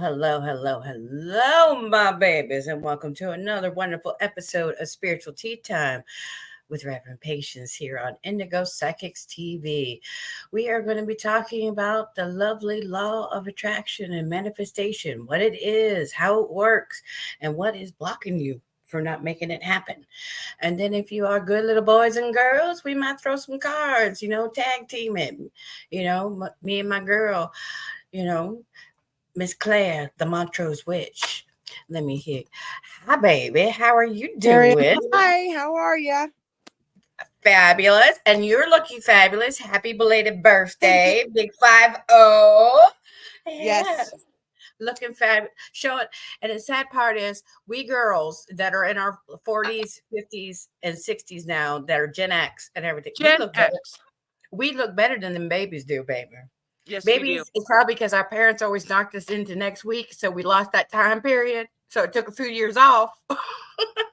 hello, my babies, and welcome to another wonderful episode of Spiritual Tea Time with Reverend Patience here on Indigo Psychics TV. We are going to be talking about the lovely law of attraction and manifestation, what it is, how it works, and what is blocking you for not making it happen. And then, if you are good little boys and girls, we might throw some cards, tag team it, me and my girl, you know. Miss Claire, the Montrose witch. Let me hear. Hi, baby. How are you Mary, doing? hi, how are you? Fabulous. And you're looking fabulous. Happy belated Thank you. birthday. Big 5-0. Yeah. Yes. Looking fabulous. Show it. And the sad part is we girls that are in our 40s, 50s, and 60s now that are Gen X and everything. Gen X. We look better than them babies do, baby. Yes, Maybe we do. it's probably because our parents always knocked us into next week, so we lost that time period. So it took a few years off.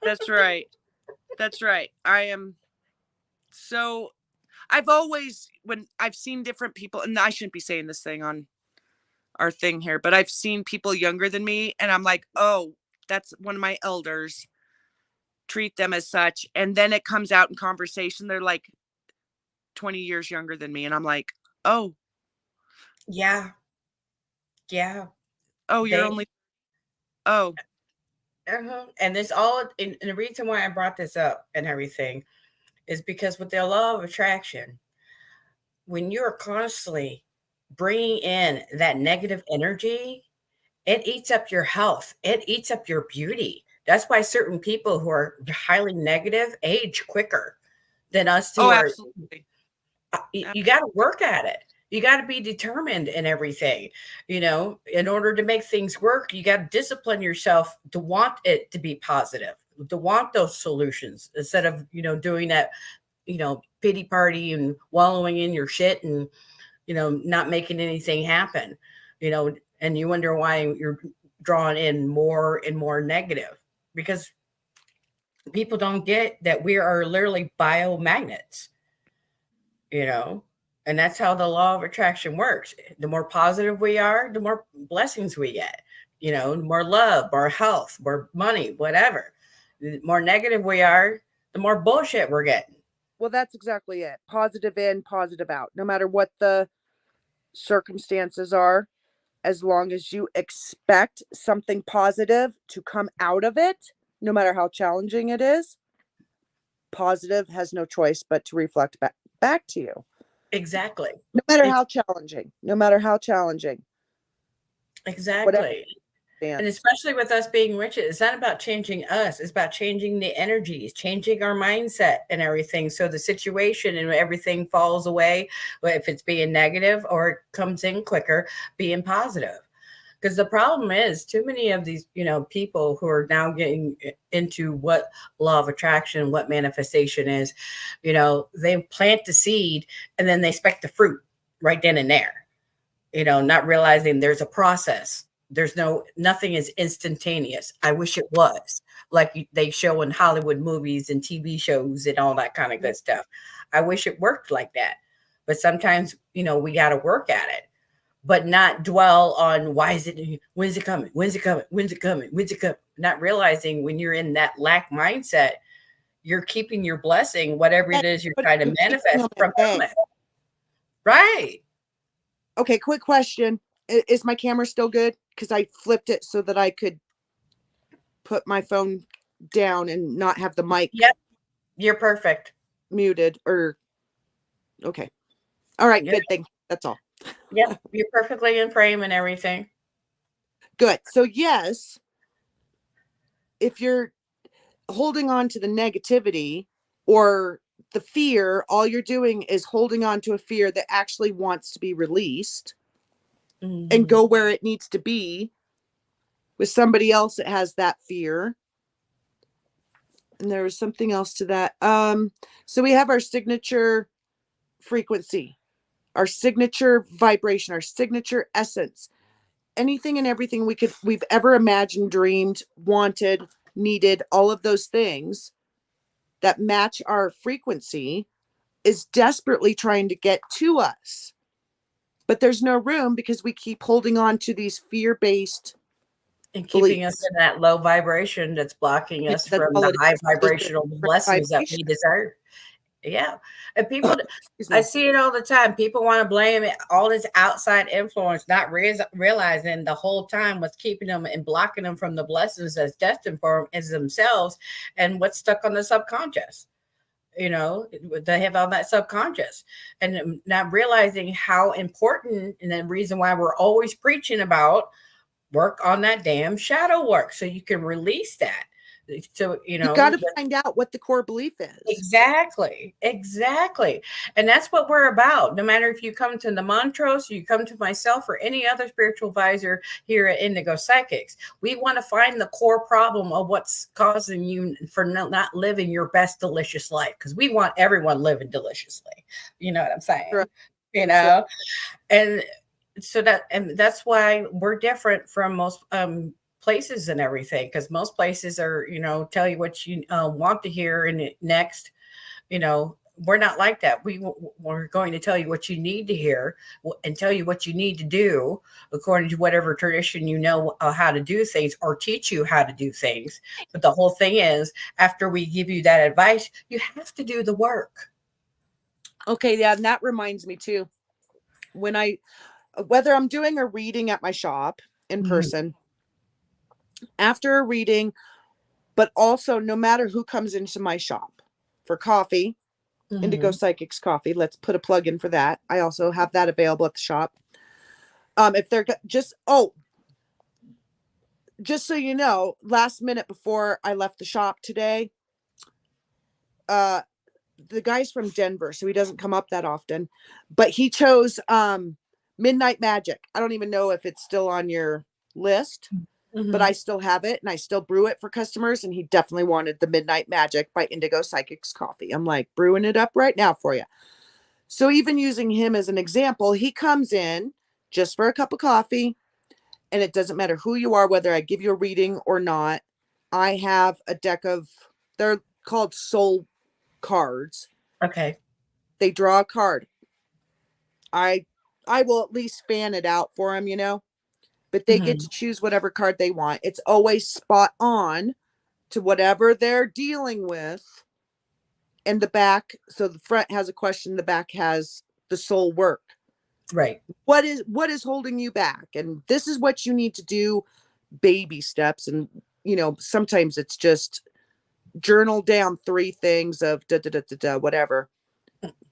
That's right. That's right. I've always, when I've seen different people, and I shouldn't be saying this thing on our thing here, but I've seen people younger than me, and I'm like, oh, that's one of my elders. Treat them as such. And then it comes out in conversation. They're like 20 years younger than me. And I'm like, oh. Yeah. Yeah. Oh, you're only. Oh. And this all, and the reason why I brought this up and everything is because with the law of attraction, when you're constantly bringing in that negative energy, it eats up your health. It eats up your beauty. That's why certain people who are highly negative age quicker than us who are. Absolutely. You got to work at it. You got to be determined in everything. In order to make things work, you got to discipline yourself to want it to be positive, to want those solutions instead of, doing that, pity party and wallowing in your shit and, not making anything happen, and you wonder why you're drawing in more and more negative because people don't get that we are literally biomagnets, and that's how the law of attraction works. The more positive we are, the more blessings we get, more love, more health, more money, whatever. The more negative we are, the more bullshit we're getting. Well, that's exactly it. Positive in, positive out. No matter what the circumstances are, as long as you expect something positive to come out of it, no matter how challenging it is, positive has no choice but to reflect back to you. Exactly. No matter how challenging. Exactly. And especially with us being rich, it's not about changing us. It's about changing the energies, changing our mindset and everything. So the situation and everything falls away. If it's being negative or it comes in quicker, being positive. Because the problem is too many of these, people who are now getting into what law of attraction, what manifestation is, they plant the seed and then they expect the fruit right then and there, not realizing there's a process. Nothing is instantaneous. I wish it was like they show in Hollywood movies and TV shows and all that kind of good stuff. I wish it worked like that. But sometimes, we got to work at it. But not dwell on when's it coming? Not realizing when you're in that lack mindset, you're keeping your blessing, whatever it is you're trying to manifest from coming. Right. Okay, quick question. Is my camera still good? Because I flipped it so that I could put my phone down and not have the mic. Yep. You're perfect. Muted or okay. All right, Good thing. That's all. Yep, you're perfectly in frame and everything. Good. So yes, if you're holding on to the negativity or the fear, all you're doing is holding on to a fear that actually wants to be released and go where it needs to be with somebody else that has that fear. And there was something else to that. So we have our signature frequency, our signature vibration, our signature essence, anything and everything we've ever imagined, dreamed, wanted, needed, all of those things that match our frequency is desperately trying to get to us. But there's no room because we keep holding on to these fear-based and keeping us beliefs. in that low vibration that's blocking us That's from all the it high is. It's just a vibrational different blessings that we vibration. deserve. Yeah. And people, Excuse I me. see it all the time. People want to blame it, all this outside influence, not realizing the whole time what's keeping them and blocking them from the blessings that's destined for them is themselves and what's stuck on the subconscious. They have all that subconscious and not realizing how important, and the reason why we're always preaching about work on that damn shadow work so you can release that. So, You got to find out what the core belief is. exactly. And that's what we're about. No matter if you come to the Montrose, you come to myself or any other spiritual advisor here at Indigo Psychics, we want to find the core problem of what's causing you for not living your best delicious life. Because we want everyone living deliciously. You know what I'm saying? Right. You know, and that's why we're different from most places and everything, because most places are, tell you what you want to hear and next, we're not like that. We're going to tell you what you need to hear and tell you what you need to do according to whatever tradition how to do things, or teach you how to do things. But the whole thing is, after we give you that advice, you have to do the work. Okay, yeah, and that reminds me too. Whether I'm doing a reading at my shop in person, after a reading, but also no matter who comes into my shop for coffee, Indigo Psychics coffee, let's put a plug in for that. I also have that available at the shop. If they're just so you know, last minute before I left the shop today, the guy's from Denver, so he doesn't come up that often, but he chose Midnight Magic. I don't even know if it's still on your list, but I still have it and I still brew it for customers, and he definitely wanted the Midnight Magic by Indigo Psychics coffee. I'm like, brewing it up right now for you. So even using him as an example, he comes in just for a cup of coffee, and it doesn't matter who you are, whether I give you a reading or not. I have a deck of, they're called soul cards. Okay. They draw a card. I will at least fan it out for them, but they get to choose whatever card they want. It's always spot on to whatever they're dealing with. And the back, so the front has a question, the back has the soul work. Right. What is holding you back? And this is what you need to do, baby steps. And, sometimes it's just journal down 3 things of whatever.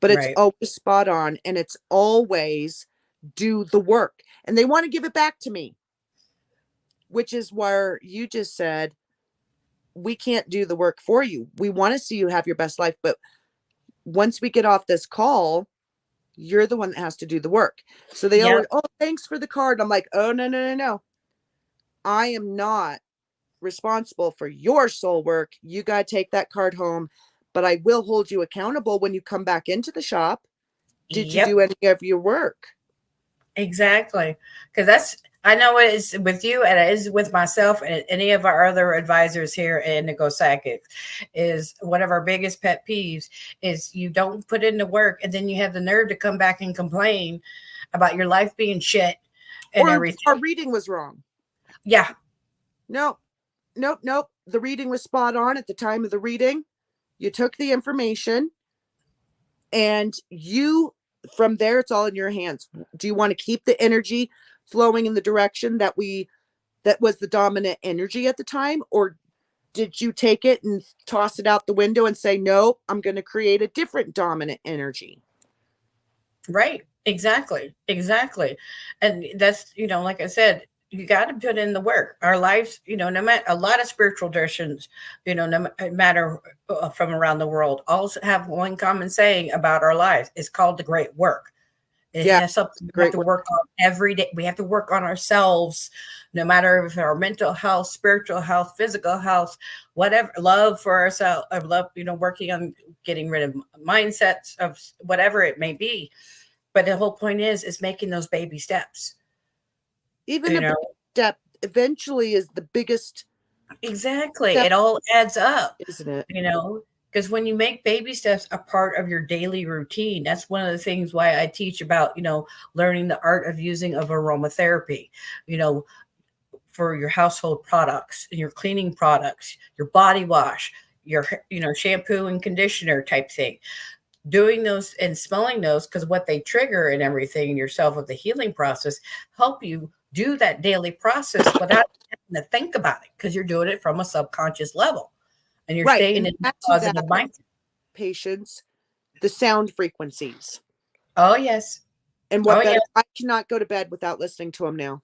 But it's always spot on, and it's always do the work. And they want to give it back to me, which is where you just said, we can't do the work for you. We want to see you have your best life. But once we get off this call, you're the one that has to do the work. So they always, oh, thanks for the card. I'm like, oh, no. I am not responsible for your soul work. You got to take that card home, but I will hold you accountable when you come back into the shop. Did you do any of your work? Exactly. Because I know it is with you and it is with myself and any of our other advisors here at Indigo Psychics. Is one of our biggest pet peeves is you don't put in the work, and then you have the nerve to come back and complain about your life being shit and everything. Our reading was wrong. Yeah. Nope. The reading was spot on at the time of the reading. You took the information, and from there, it's all in your hands. Do you want to keep the energy flowing in the direction that was the dominant energy at the time? Or did you take it and toss it out the window and say, no, I'm going to create a different dominant energy? Right. Exactly. And that's, like I said, you got to put in the work. Our lives, no matter, a lot of spiritual traditions, no matter from around the world, all have one common saying about our lives. It's called the great work. It has something we have to work on every day. We have to work on ourselves, no matter if our mental health, spiritual health, physical health, whatever, love for ourselves, love, working on getting rid of mindsets of whatever it may be. But the whole point is making those baby steps. Even a step eventually is the biggest. Exactly. It all adds up, isn't it? Because when you make baby steps a part of your daily routine, that's one of the things why I teach about, learning the art of using of aromatherapy, for your household products, your cleaning products, your body wash, your shampoo and conditioner type thing. Doing those and smelling those, because what they trigger and everything in yourself with the healing process help you do that daily process without having to think about it, because you're doing it from a subconscious level and you're Right. staying And in add to positive that, mindset. patience, the sound frequencies. Oh yes. And Oh what yeah. better? I cannot go to bed without listening to them now.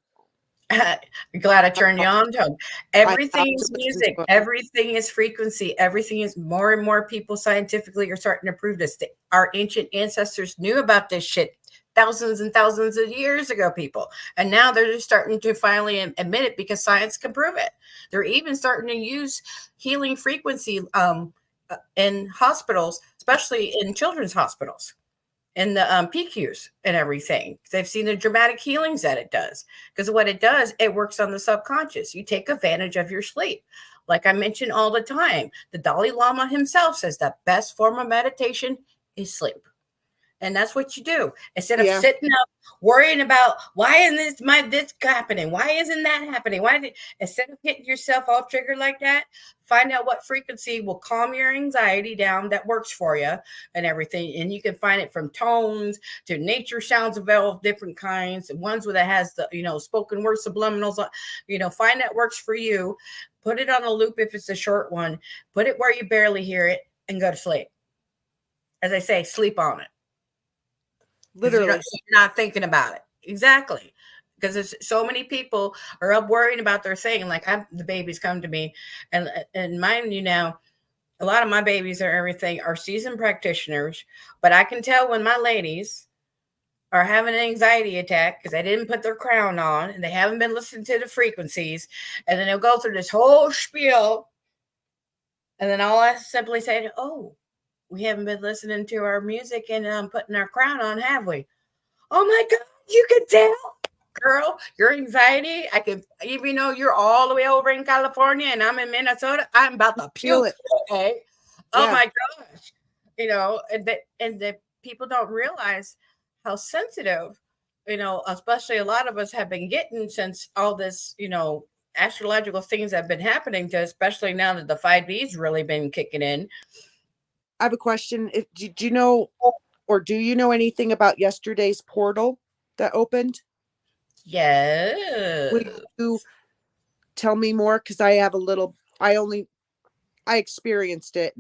Glad I turned you on to them. I have Everything to is listen to music. them. Everything is frequency. Everything is more and more people scientifically are starting to prove this. Our ancient ancestors knew about this shit thousands and thousands of years ago, people. And now they're just starting to finally admit it because science can prove it. They're even starting to use healing frequency in hospitals, especially in children's hospitals and the PQs and everything. They've seen the dramatic healings that it does. Because what it does, it works on the subconscious. You take advantage of your sleep. Like I mention all the time, the Dalai Lama himself says the best form of meditation is sleep. And that's what you do. Instead of sitting up worrying about why isn't this happening? Why isn't that happening? Instead of getting yourself all triggered like that, find out what frequency will calm your anxiety down that works for you and everything. And you can find it from tones to nature sounds of all different kinds. And ones where that has the, spoken word subliminals, find that works for you. Put it on a loop if it's a short one. Put it where you barely hear it and go to sleep. As I say, sleep on it. Literally. You're not thinking about it. Exactly. Because there's so many people are up worrying about their thing. Like the babies come to me and mind you now, a lot of my babies are everything are seasoned practitioners, but I can tell when my ladies are having an anxiety attack because they didn't put their crown on and they haven't been listening to the frequencies. And then they'll go through this whole spiel. And then I'll simply say, oh, we haven't been listening to our music and putting our crown on, have we? Oh my God, you can tell, girl, your anxiety. I can, even though you're all the way over in California and I'm in Minnesota, I'm about to puke. Okay. Oh my gosh. And the people don't realize how sensitive, especially a lot of us have been getting since all this, astrological things have been happening to, especially now that the 5D's really been kicking in. I have a question. Did you know, or do you know anything about yesterday's portal that opened? Yeah. Would you tell me more? Because I have a little. I experienced it,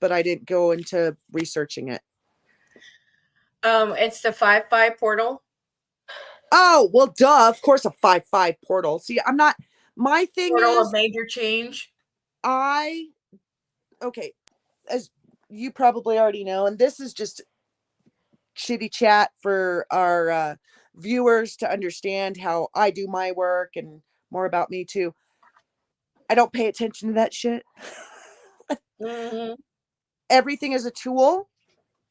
but I didn't go into researching it. It's the 5-5 portal. Oh well, duh. Of course, a 5-5 portal. See, I'm not. My thing portal is of major change. Okay, as you probably already know, and this is just shitty chat for our viewers to understand how I do my work and more about me too. I don't pay attention to that shit. Mm-hmm. Everything is a tool.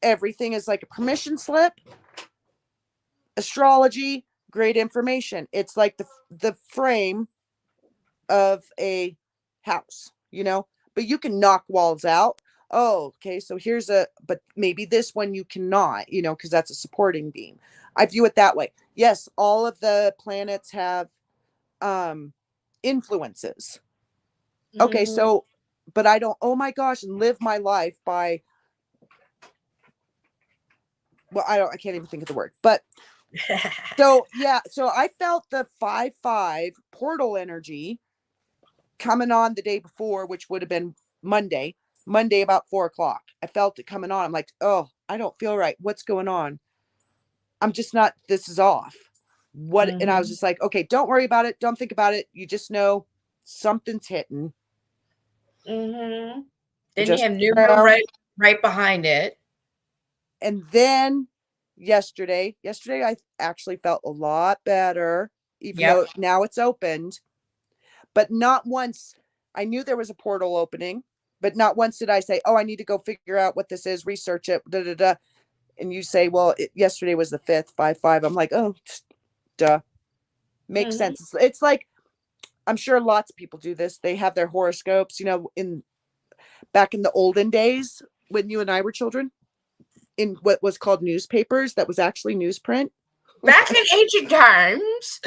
Everything is like a permission slip. Astrology, great information. It's like the frame of a house, but you can knock walls out. Oh, okay, so but maybe this one you cannot, because that's a supporting beam. I view it that way. Yes, all of the planets have influences. Okay, so, but I don't, oh my gosh, and live my life by, well, I can't even think of the word, but so I felt the 5-5 portal energy coming on the day before, which would have been Monday about 4:00. I felt it coming on. I'm like, oh, I don't feel right. What's going on? I'm just not, this is off. What? And I was just like, okay, don't worry about it. Don't think about it. You just know something's hitting. Then you have numeral right behind it. And then yesterday I actually felt a lot better, even though now it's opened. But not once, I knew there was a portal opening, but not once did I say, oh, I need to go figure out what this is, research it, da da da. And you say, well, yesterday was the 5th, 5-5. I'm like, oh, duh. Makes sense. It's like, I'm sure lots of people do this. They have their horoscopes, back in the olden days when you and I were children, in what was called newspapers, that was actually newsprint. Back in ancient times.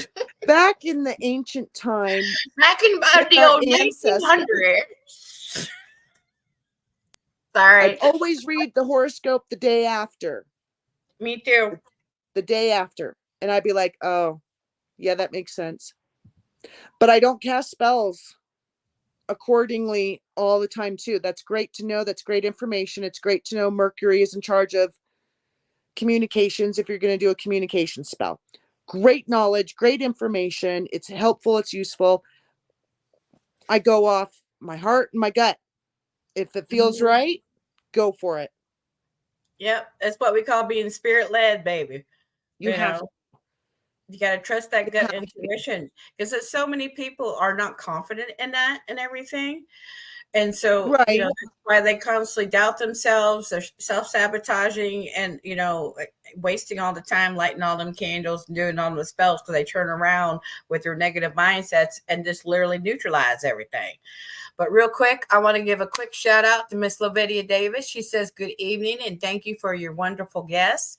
Back in the ancient time, Back in the our old ancestors. 1900s. Sorry. I'd always read the horoscope the day after. Me too. The day after. And I'd be like, oh, yeah, that makes sense. But I don't cast spells accordingly all the time too. That's great to know. That's great information. It's great to know Mercury is in charge of communications if you're going to do a communication spell. Great knowledge, great information. It's helpful, it's useful. I go off my heart and my gut. If it feels right, go for it. Yep, that's what we call being spirit led, baby. You have to. You got to trust that gut intuition, because so many people are not confident in that and everything. And so, right. that's why they constantly doubt themselves. They're self-sabotaging and, wasting all the time lighting all them candles and doing all the spells, because they turn around with their negative mindsets and just literally neutralize everything. But real quick, I want to give a quick shout out to Miss Lavidia Davis. She says, good evening, and thank you for your wonderful guests.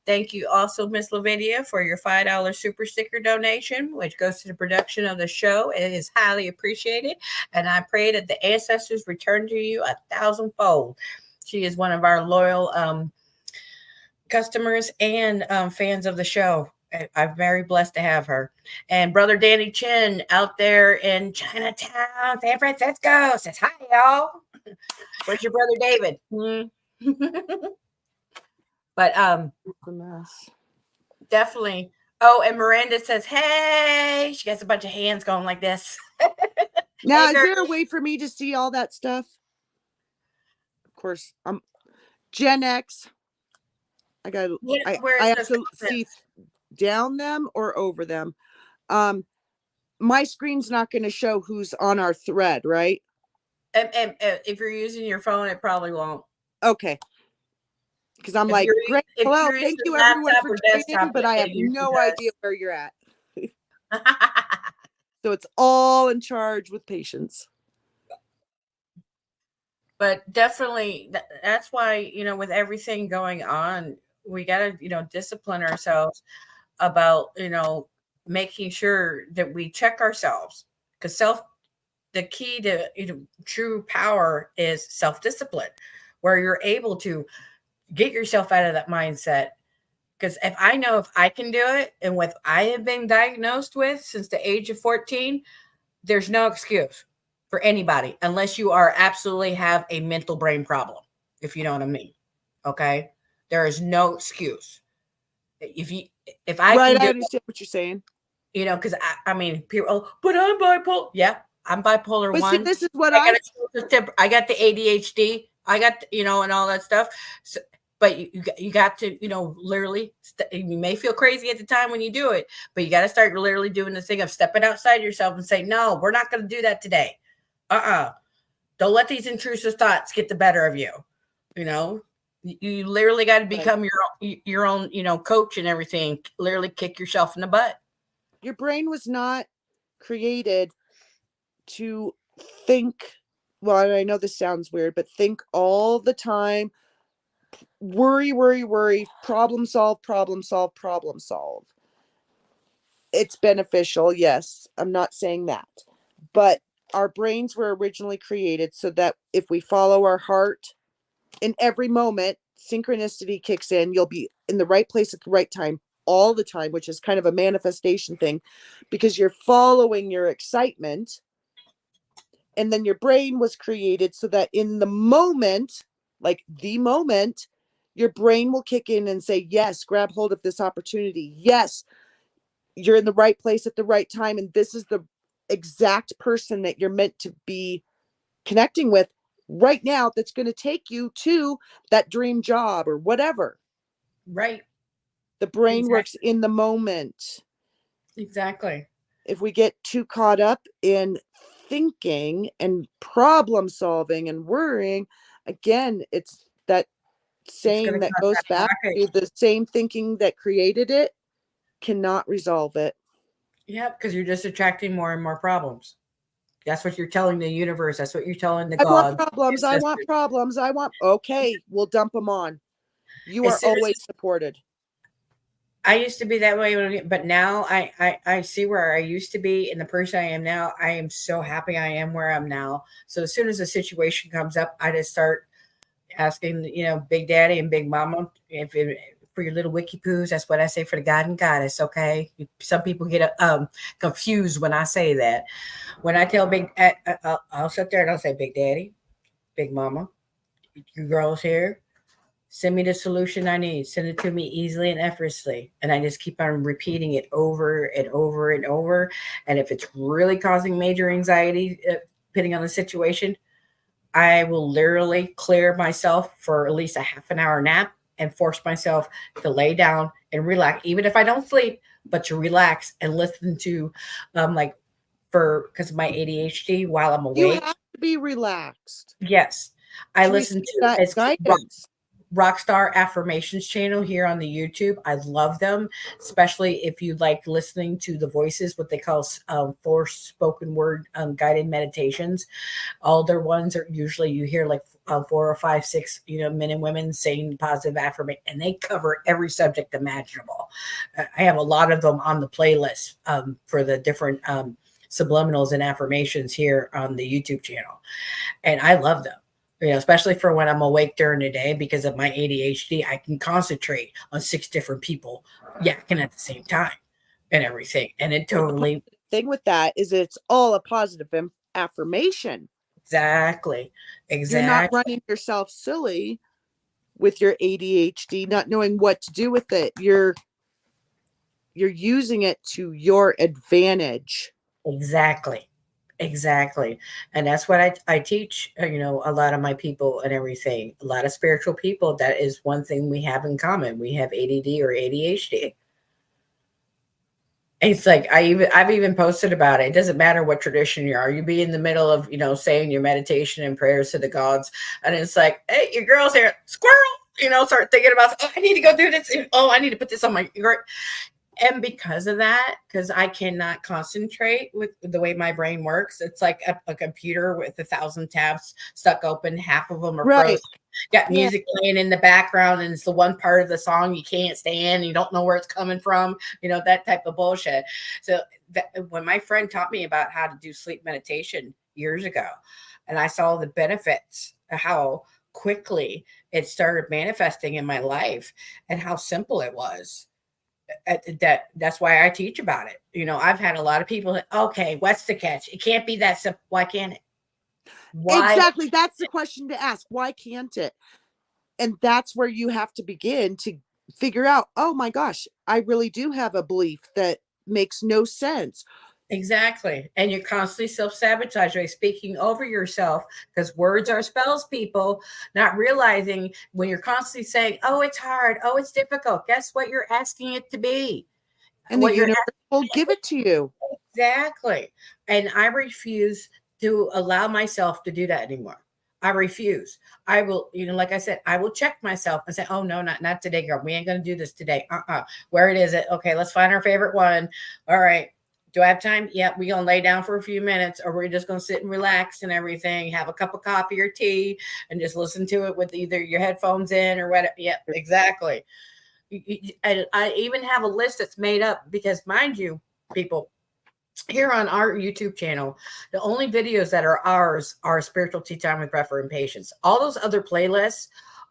Thank you also, Miss Lavidia, for your $5 super sticker donation, which goes to the production of the show. It is highly appreciated, and I pray that the ancestors return to you 1,000-fold. She is one of our loyal customers and fans of the show. I'm very blessed to have her. And Brother Danny Chin out there in Chinatown, San Francisco, says, hi, y'all. Where's your brother David? But definitely. Oh, and Miranda says, hey. She has a bunch of hands going like this. Now, is there a way for me to see all that stuff? Of course, I'm Gen X. I have to see down them or over them. My screen's not going to show who's on our thread, right? And if you're using your phone, it probably won't. Okay. Because I'm like, great. Hello, thank you everyone for joining, but I have no idea where you're at. So it's all in charge with patience. But definitely, that's why, with everything going on, we got to, discipline ourselves about, making sure that we check ourselves, because the key to true power is self-discipline, where you're able to get yourself out of that mindset. Because if I can do it, and what I have been diagnosed with since the age of 14, there's no excuse for anybody unless you are absolutely have a mental brain problem, if you know what I mean. Okay, there is no excuse. If I right, I understand what you're saying. Because I mean, people, but I'm bipolar. Yeah, I'm bipolar but 1. See, this is what I got the ADHD. I got and all that stuff. So, but you got to literally. You may feel crazy at the time when you do it, but you got to start literally doing the thing of stepping outside yourself and say, no, we're not going to do that today. Don't let these intrusive thoughts get the better of you. You literally got to become your own coach and everything. Literally kick yourself in the butt. Your brain was not created to think. Well, I know this sounds weird, but think all the time. Worry, problem solve. It's beneficial, yes. I'm not saying that. But our brains were originally created so that if we follow our heart in every moment, synchronicity kicks in. You'll be in the right place at the right time all the time, which is kind of a manifestation thing, because you're following your excitement. And then your brain was created so that in the moment, your brain will kick in and say, yes, grab hold of this opportunity. Yes, you're in the right place at the right time. And this is the exact person that you're meant to be connecting with right now, that's going to take you to that dream job or whatever. Right. The brain works in the moment. Exactly. If we get too caught up in thinking and problem solving and worrying, again, it's that saying that goes back to the same thinking that created it cannot resolve it. Yeah, because you're just attracting more and more problems. That's what you're telling the universe. That's what you're telling the God. I want problems. Okay, we'll dump them on. You are always supported. I used to be that way, but now I see where I used to be and the person I am now. I am so happy I am where I'm now. So as soon as a situation comes up, I just start asking, Big Daddy and Big Mama, for your little wiki poos. That's what I say for the God and Goddess. Okay, some people get confused when I say that. When I tell I'll sit there and I'll say, Big Daddy, Big Mama, you girls here. Send me the solution I need. Send it to me easily and effortlessly. And I just keep on repeating it over and over and over. And if it's really causing major anxiety, depending on the situation, I will literally clear myself for at least a half an hour nap and force myself to lay down and relax, even if I don't sleep, but to relax and listen to, like, because of my ADHD while I'm You awake. have to be relaxed. Yes, I To listen receive to that it's guidance. Rockstar Affirmations channel here on the YouTube. I love them, especially if you like listening to the voices, what they call for spoken word guided meditations. All their ones are usually you hear like 4 or 5, 6, men and women saying positive affirmation, and they cover every subject imaginable. I have a lot of them on the playlist for the different subliminals and affirmations here on the YouTube channel, and I love them. Especially for when I'm awake during the day because of my ADHD, I can concentrate on 6 different people yakking at the same time and everything, and it But the totally thing with that is it's all a positive affirmation. exactly, You're not exactly. running yourself silly with your ADHD, not knowing what to do with it. You're using it to your advantage. Exactly. Exactly. And that's what I teach, a lot of my people and everything. A lot of spiritual people, that is one thing we have in common. We have ADD or ADHD. And it's like I've even posted about it. It doesn't matter what tradition you are. You be in the middle of, saying your meditation and prayers to the gods, and it's like, hey, your girl's here, squirrel, start thinking about, oh, I need to go do this. Oh, I need to put this on my, and because of that, because I cannot concentrate with the way my brain works, it's like a computer with 1,000 tabs stuck open. Half of them are Right. frozen. Got Yeah. music playing in the background, and it's the one part of the song you can't stand. You don't know where it's coming from. That type of bullshit. So when my friend taught me about how to do sleep meditation years ago, and I saw the benefits, how quickly it started manifesting in my life, and how simple it was, that's why I teach about it. I've had a lot of people, okay, what's the catch? It can't be that simple. Why can't it? Why? Exactly. That's the question to ask. Why can't it? And that's where you have to begin to figure out, oh my gosh, I really do have a belief that makes no sense. Exactly. And you're constantly self-sabotage by speaking over yourself, because words are spells, people, not realizing when you're constantly saying, oh, it's hard, oh, it's difficult. Guess what you're asking it to be? And the What you're universe will give it to you. Exactly. And I refuse to allow myself to do that anymore. I refuse. I will, like I said, I will check myself and say, oh no, not today, girl. We ain't gonna do this today. Where it is it? Okay, let's find our favorite one. All right. Do I have time? Yeah, we gonna lay down for a few minutes, or we're just gonna sit and relax and everything, have a cup of coffee or tea, and just listen to it with either your headphones in or whatever. Yeah, exactly. I even have a list that's made up because, mind you, people, here on our YouTube channel, the only videos that are ours are Spiritual Tea Time with Refer and Patience. All those other playlists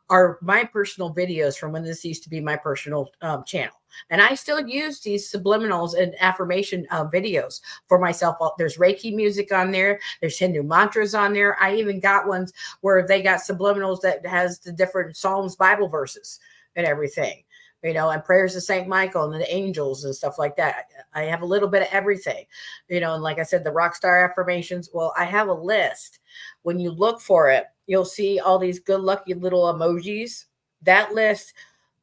are my personal videos from when this used to be my personal channel. And I still use these subliminals and affirmation videos for myself. There's Reiki music on there. There's Hindu mantras on there. I even got ones where they got subliminals that has the different Psalms Bible verses and everything. And prayers to Saint Michael and the angels and stuff like that. I have a little bit of everything, and like I said, the Rockstar affirmations. Well, I have a list. When you look for it, you'll see all these good lucky little emojis. That list,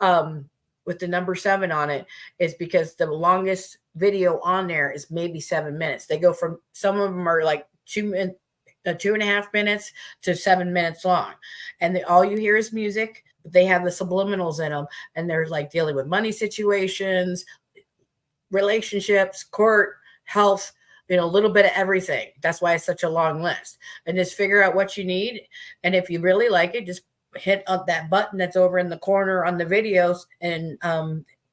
with the number 7 on it, is because the longest video on there is maybe 7 minutes. They go from, some of them are like 2.5 minutes to 7 minutes long, and all you hear is music. They have the subliminals in them, and they're like dealing with money situations, relationships, court, health, a little bit of everything. That's why it's such a long list. And just figure out what you need. And if you really like it, just hit up that button that's over in the corner on the videos and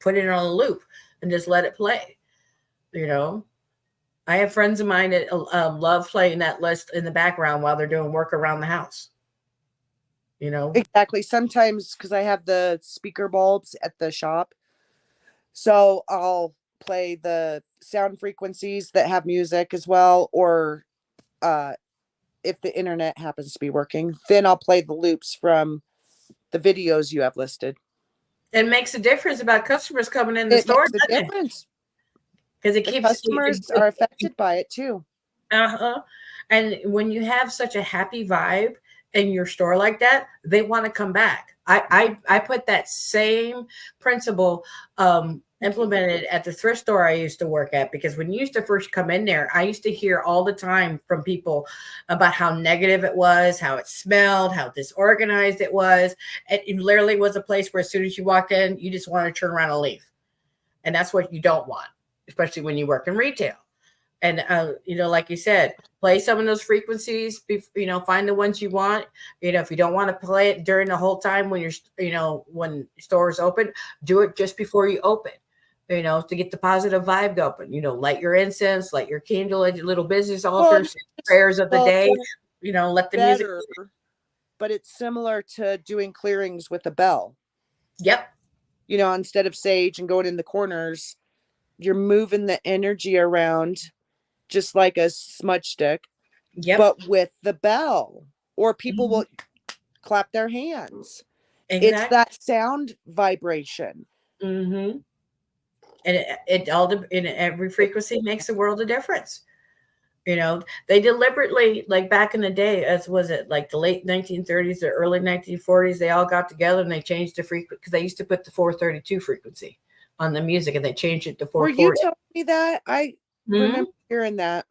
put it on a loop and just let it play. You know, I have friends of mine that love playing that list in the background while they're doing work around the house. You know, Exactly. Sometimes because I have the speaker bulbs at the shop, so I'll play the sound frequencies that have music as well, or if the internet happens to be working, then I'll play the loops from the videos you have listed. it makes a difference about customers coming in the It store, makes a doesn't it? difference. Because it The keeps customers are affected by it too. uh-huh. And when you have such a happy vibe in your store like that, they want to come back. I put that same principle implemented at the thrift store I used to work at, because when you used to first come in there, I used to hear all the time from people about how negative it was, how it smelled, how disorganized it was. It literally was a place where as soon as you walk in, you just want to turn around and leave. And that's what you don't want, especially when you work in retail. And you know, like you said, play some of those frequencies. You know, find the ones you want. You know, if you don't want to play it during the whole time when you're, you know, when stores open, do it just before you open. You know, to get the positive vibe going. You know, light your incense, light your candle at your little business altar, say prayers of the day. You know, let the music. But it's similar to doing clearings with a bell. Yep. You know, instead of sage and going in the corners, you're moving the energy around just like a smudge stick, Yep. but with the bell, or people will clap their hands. Exactly. It's that sound vibration. Mm-hmm. And it all in every frequency makes a world of difference. You know, they deliberately, like back in the day, as was it like the late 1930s or early 1940s, they all got together and they changed the frequency, because they used to put the 432 frequency on the music and they changed it to 440. Were you telling me that? I remember hearing that.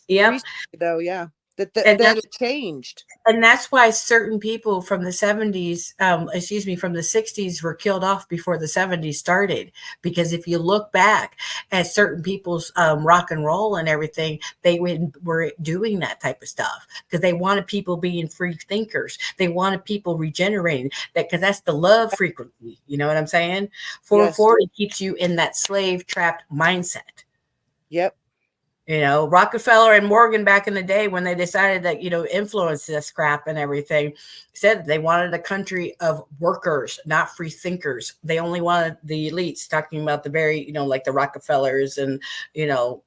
Yeah. Though, yeah. That it changed. And that's why certain people from the 70s, from the 60s were killed off before the 70s started. Because if you look back at certain people's rock and roll and everything, they were doing that type of stuff because they wanted people being free thinkers. They wanted people regenerating that, because that's the love frequency. You know what I'm saying? 440 keeps you in that slave trapped mindset. Yep. You know, Rockefeller and Morgan back in the day, when they decided that, you know, influence this crap and everything, said they wanted a country of workers, not free thinkers. They only wanted the elites, talking about the very, you know, like the Rockefellers and, you know,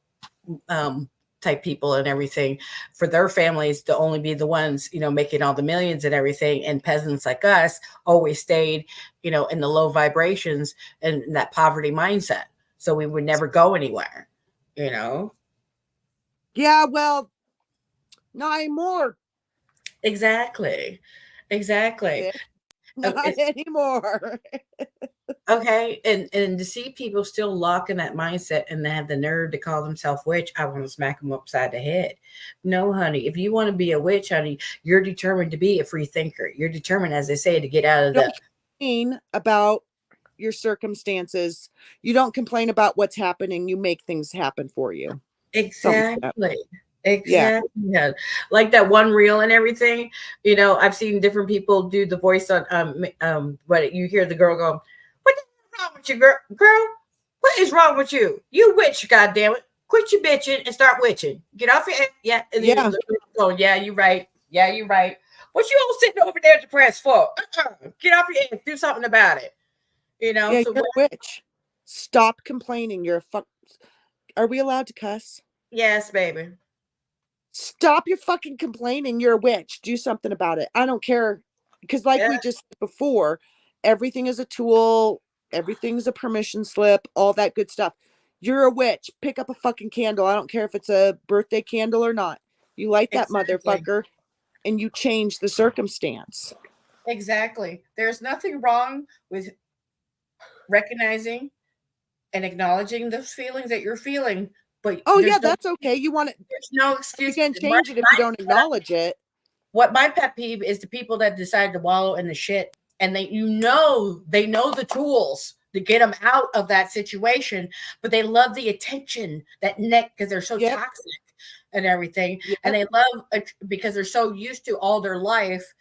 type people and everything, for their families to only be the ones, you know, making all the millions and everything. And peasants like us always stayed, you know, in the low vibrations and that poverty mindset. So we would never go anywhere, you know? Yeah, well, not anymore. Exactly. Not anymore. Okay. And to see people still lock in that mindset and they have the nerve to call themselves witch, I want to smack them upside the head. No, honey. If you want to be a witch, honey, you're determined to be a free thinker. You're determined, as they say, to get out of the complain about your circumstances. You don't complain about what's happening. You make things happen for you. Exactly. Exactly. Yeah. Like that one reel and everything. You know, I've seen different people do the voice on but you hear the girl go, "What is wrong with you, girl? What is wrong with you? You witch, goddamn it. Quit your bitching and start witching. Get off your ass." Yeah. And then going, "Yeah, you're right. Yeah, you're right. What you all sitting over there depressed for? Get off your ass. Do something about it." You know, yeah, you're a witch. Stop complaining. You're a fuck. Are we allowed to cuss? Yes, baby. Stop your fucking complaining. You're a witch. Do something about it. I don't care. Because like we just said before, everything is a tool. Everything's a permission slip, all that good stuff. You're a witch. Pick up a fucking candle. I don't care if it's a birthday candle or not. You light that motherfucker and you change the circumstance. Exactly. There's nothing wrong with recognizing and acknowledging those feelings that you're feeling. But that's okay. You want it. There's no excuse. You can change it if you don't acknowledge it. What my pet peeve is the people that decide to wallow in the shit, and they know the tools to get them out of that situation, but they love the attention, that neck, because they're so toxic and everything. And they love, because they're so used to all their life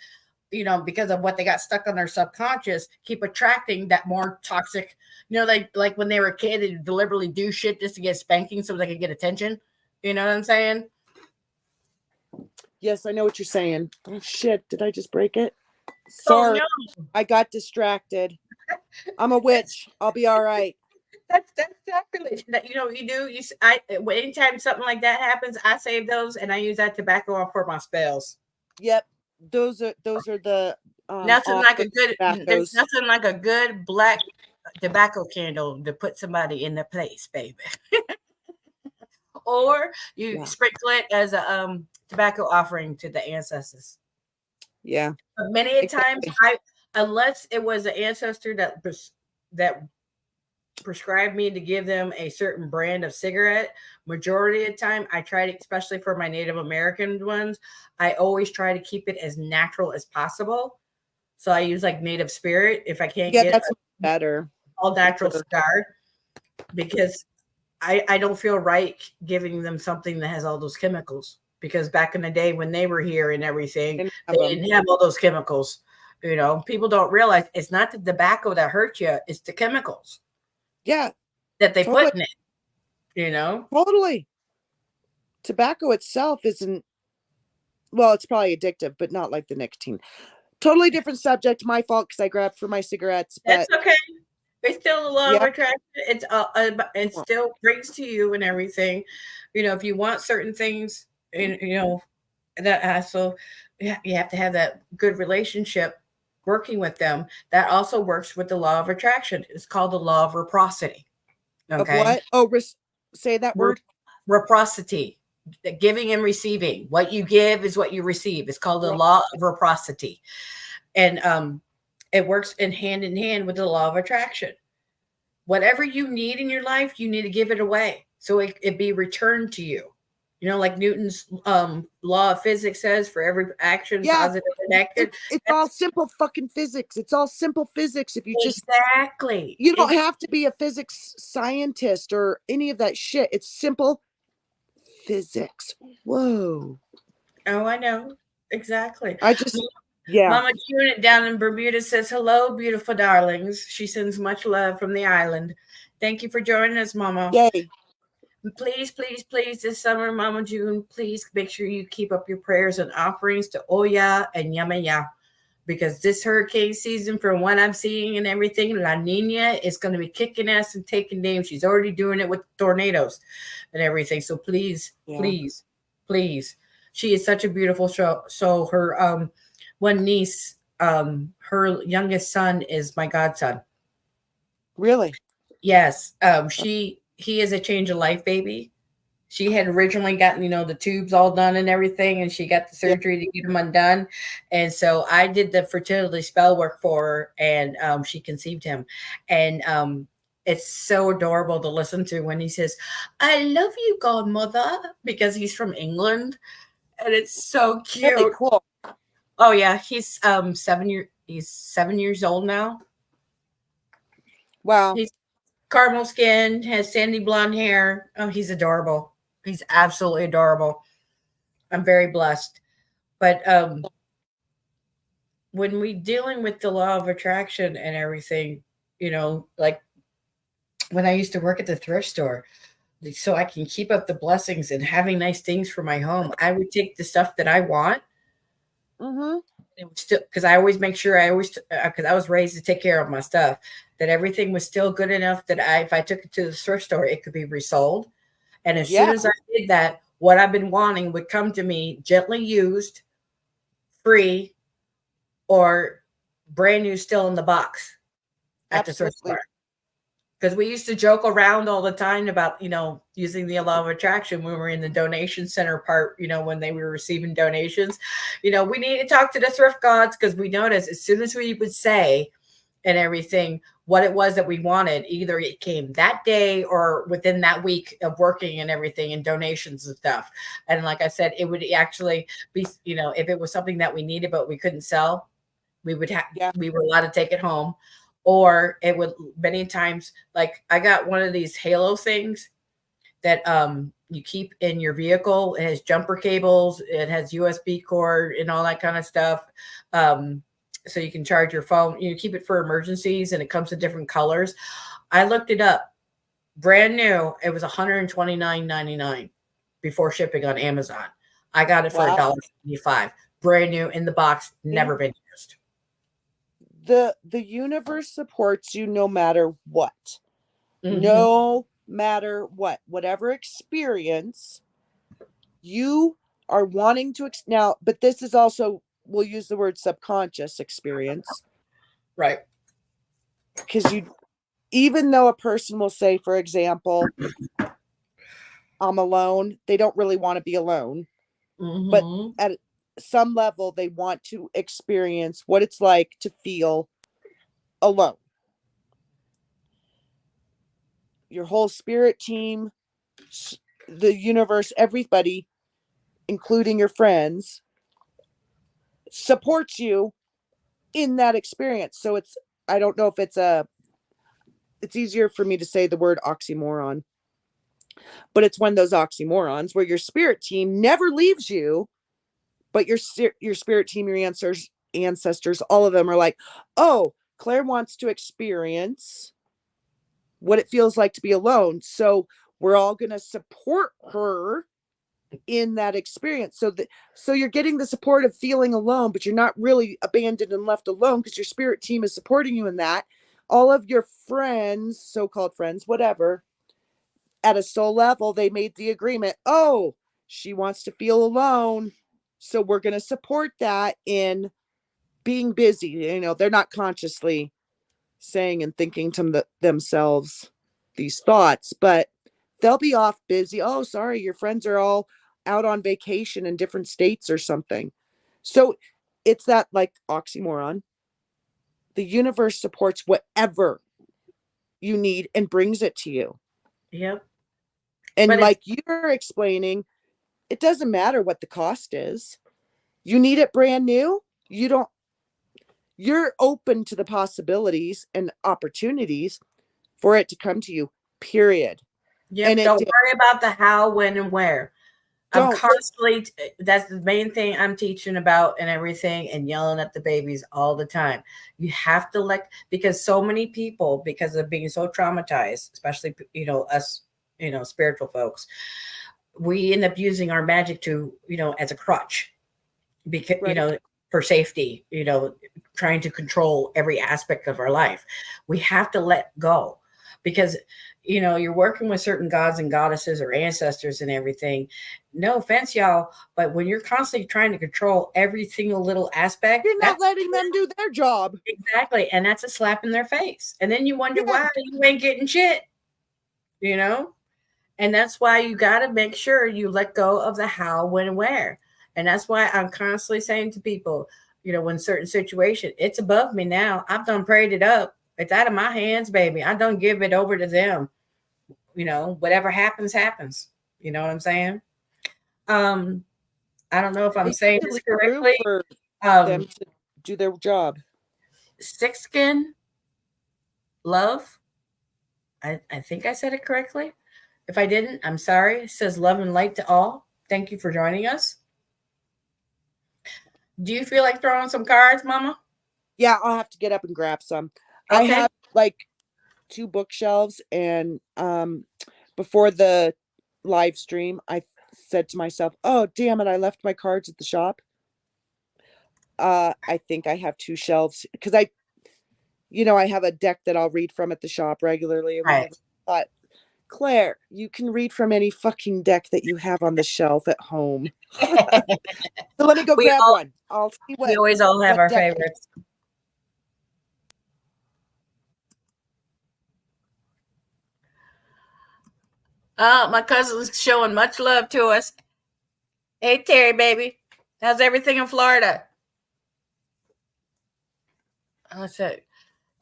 because of what they got stuck on their subconscious, keep attracting that more toxic, like when they were a kid, they deliberately do shit just to get spanking so they could get attention. You know what I'm saying? Yes, I know what you're saying. Oh shit, did I just break it? Oh Sorry, no. I got distracted. I'm a witch. I'll be all right. That's sacrilege. That you do. Anytime something like that happens, I save those and I use that tobacco for my spells. Yep. Those are the Nothing like a good. There's tobaccos. nothing like a good black tobacco candle to put somebody in their place, baby. Or you sprinkle it as a tobacco offering to the ancestors. Yeah. But many a times, unless it was an ancestor that prescribed me to give them a certain brand of cigarette, majority of the time I tried, especially for my Native American ones, I always try to keep it as natural as possible. So I use like native spirit if I can't get that's better. All natural cigar, because I don't feel right giving them something that has all those chemicals, because back in the day when they were here and everything, they didn't have all those chemicals. People don't realize it's not the tobacco that hurts you, it's the chemicals. Yeah. That they put in it, Totally. Tobacco itself isn't, well, it's probably addictive, but not like the nicotine. Totally different subject. My fault because I grabbed for my cigarettes. But that's okay. It's still a law of attraction. It still brings to you and everything. If you want certain things, and that also you have to have that good relationship working with them. That also works with the law of attraction. It's called the law of reciprocity. Okay. Of what? Oh, say that word. Reciprocity. The giving and receiving. What you give is what you receive. It's called the law of reciprocity. And it works in hand with the law of attraction. Whatever you need in your life, you need to give it away so it be returned to you. Like Newton's law of physics says, for every action, positive and negative. It's all simple fucking physics. It's all simple physics. If you exactly, you don't have to be a physics scientist or any of that shit. It's simple physics. Whoa. Oh, I know. Exactly. Yeah. Mama June down in Bermuda says, hello, beautiful darlings. She sends much love from the island. Thank you for joining us, Mama. Yay. Please, please, please, this summer, Mama June, please make sure you keep up your prayers and offerings to Oya and Yamaya, because this hurricane season, from what I'm seeing and everything, La Nina is going to be kicking ass and taking names. She's already doing it with tornadoes and everything. So please, please, please. She is such a beautiful show. So her one niece, her youngest son is my godson. Really? Yes. He is a change of life baby. She had originally gotten, the tubes all done and everything, and she got the surgery to get them undone. And so I did the fertility spell work for her, and she conceived him. And it's so adorable to listen to when he says, I love you, godmother, because he's from England. And it's so cute. Really cool. Oh yeah, he's 7 years old now. Wow. He's caramel skin, has sandy blonde hair. Oh, he's adorable. He's absolutely adorable. I'm very blessed. But when we dealing with the law of attraction and everything, like when I used to work at the thrift store, so I can keep up the blessings and having nice things for my home, I would take the stuff that I want. Mm-hmm. Because I always make sure because I was raised to take care of my stuff, that everything was still good enough that if I took it to the thrift store, it could be resold. And as soon as I did that, what I've been wanting would come to me gently used, free, or brand new, still in the box at the thrift store. Because we used to joke around all the time about, using the law of attraction when we were in the donation center part, when they were receiving donations. We need to talk to the thrift gods, because we noticed as soon as we would say and everything what it was that we wanted, either it came that day or within that week of working and everything and donations and stuff. And like I said, it would actually be, if it was something that we needed but we couldn't sell, we would we were allowed to take it home. Or it would many times, like I got one of these halo things that you keep in your vehicle. It has jumper cables, it has USB cord and all that kind of stuff. so you can charge your phone. You keep it for emergencies, and it comes in different colors. I looked it up. Brand new. It was $129.99 before shipping on Amazon. I got it for Wow. $1.75. Brand new in the box, never been used. The universe supports you no matter what. Mm-hmm. No matter what. Whatever experience you are wanting to now, but this is also, we'll use the word subconscious experience. Right. Because even though a person will say, for example, I'm alone, they don't really want to be alone. Mm-hmm. But at some level, they want to experience what it's like to feel alone. Your whole spirit team, the universe, everybody, including your friends, supports you in that experience. So I don't know if it's easier for me to say the word oxymoron, but it's one of those oxymorons where your spirit team never leaves you, but your spirit team, your ancestors, all of them are like, oh, Claire wants to experience what it feels like to be alone. So we're all going to support her in that experience. So you're getting the support of feeling alone, but you're not really abandoned and left alone because your spirit team is supporting you in that. All of your friends, so-called friends, whatever, at a soul level, they made the agreement. Oh, she wants to feel alone. So we're going to support that in being busy. You know, they're not consciously saying and thinking to themselves these thoughts, but they'll be off busy. Oh, sorry, your friends are all out on vacation in different states or something. So it's that like oxymoron. The universe supports whatever you need and brings it to you. Yep. And like you're explaining, it doesn't matter what the cost is. You need it brand new. You're open to the possibilities and opportunities for it to come to you, period. Yep. And don't worry about the how, when, and where. I'm constantly, that's the main thing I'm teaching about and everything, and yelling at the babies all the time. You have to because so many people, because of being so traumatized, especially, us, spiritual folks, we end up using our magic to, as a crutch, because, right. For safety, trying to control every aspect of our life. We have to let go because, you're working with certain gods and goddesses or ancestors and everything. No offense, y'all, but when you're constantly trying to control every single little aspect, you're not letting them do their job. Exactly. And that's a slap in their face. And then you wonder why you ain't getting shit, And that's why you got to make sure you let go of the how, when, and where. And that's why I'm constantly saying to people, when certain situation, it's above me now. I've done prayed it up. It's out of my hands, baby. I don't give it over to them. Whatever happens, happens. You know what I'm saying? I don't know if I'm saying this correctly. For them to do their job. Six skin love. I think I said it correctly. If I didn't, I'm sorry. It says love and light to all. Thank you for joining us. Do you feel like throwing some cards, Mama? Yeah, I'll have to get up and grab some. Okay. I have like 2 bookshelves, and before the live stream, I said to myself, oh, damn it, I left my cards at the shop. I think I have 2 shelves because I have a deck that I'll read from at the shop regularly. Right. But Claire, you can read from any fucking deck that you have on the shelf at home. So let me go grab one. I'll see what. We always all have our favorites. Oh, my cousin's showing much love to us. Hey, Terry, baby. How's everything in Florida? That's it.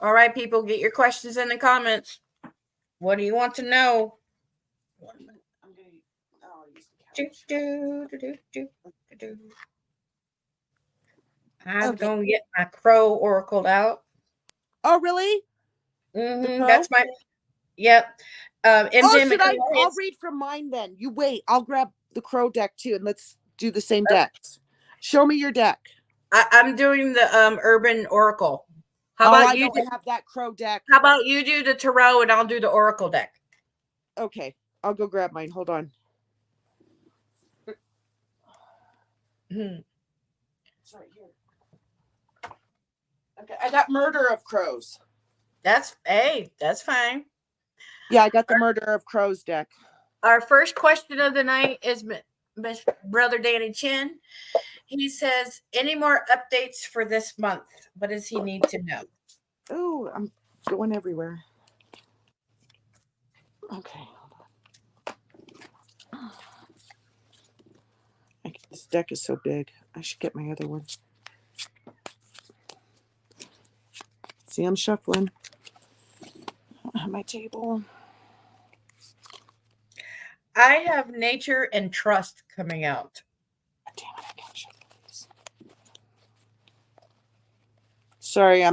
All right, people, get your questions in the comments. What do you want to know? I'm going to get my crow oracled out. Oh, really? Mm-hmm. That's my... Yep. MJ I'll read from mine then. You wait. I'll grab the crow deck too, and let's do the same decks. Show me your deck. I'm doing the Urban Oracle. How Oh, about I you? know. I have that crow deck. How about you do the tarot and I'll do the Oracle deck? Okay, I'll go grab mine. Hold on. Hmm. It's right here. Okay, I got Murder of Crows. That's fine. Yeah, I got the Murder of Crows deck. Our first question of the night is Miss Brother Danny Chin. He says, any more updates for this month? What does he need to know? Oh, I'm going everywhere. Okay, hold on. This deck is so big. I should get my other one. See, I'm shuffling. I don't have my table. I have Nature and Trust coming out. Damn it, I can't shuffle these. Sorry,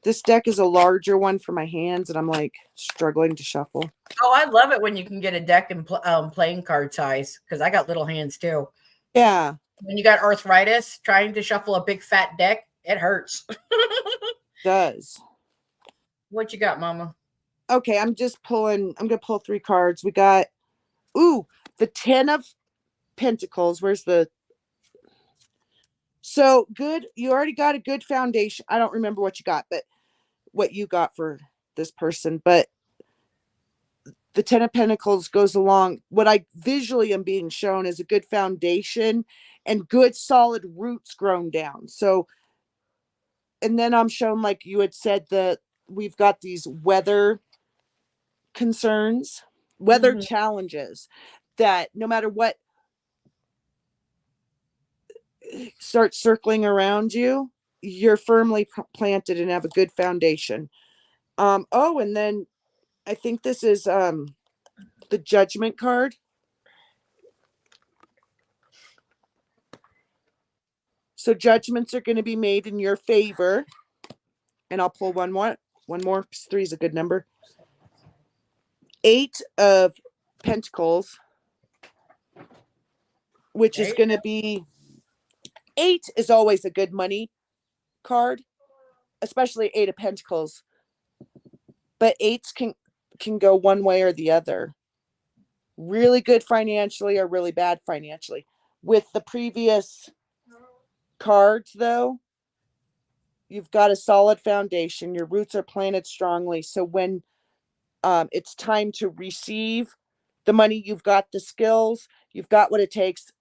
this deck is a larger one for my hands, and I'm like struggling to shuffle. Oh, I love it when you can get a deck in playing card size, because I got little hands too. Yeah. When you got arthritis, trying to shuffle a big fat deck, it hurts. Does. What you got, Mama? Okay, I'm gonna pull 3 cards. We got the 10 of Pentacles. Where's the so good? You already got a good foundation. I don't remember what you got, but what you got for this person, but the 10 of Pentacles goes along. What I visually am being shown is a good foundation and good solid roots grown down. So, and then I'm shown, like you had said, that we've got these weather concerns, weather challenges that no matter what starts circling around you, you're firmly planted and have a good foundation. And then I think this is the Judgment card. So judgments are going to be made in your favor. And I'll pull one more. One more. 3 is a good number. 8 of Pentacles, which is going to be 8 is always a good money card, especially 8 of Pentacles. But 8s can go one way or the other. Really good financially or really bad financially. With the previous cards, though, you've got a solid foundation. Your roots are planted strongly. So when it's time to receive the money, you've got the skills, you've got what it takes.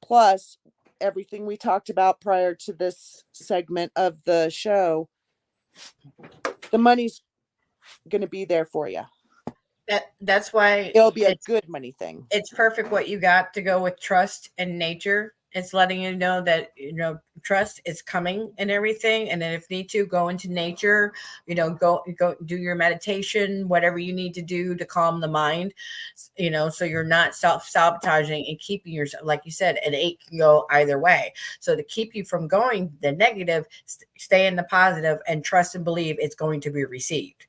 Plus, everything we talked about prior to this segment of the show, the money's going to be there for you. That's why It'll be a good money thing. It's perfect what you got to go with trust and nature. It's letting you know that, trust is coming and everything. And then if need to, go into nature, go do your meditation, whatever you need to do to calm the mind, so you're not self-sabotaging and keeping yourself, like you said, an 8 can go either way. So to keep you from going the negative, stay in the positive and trust and believe it's going to be received.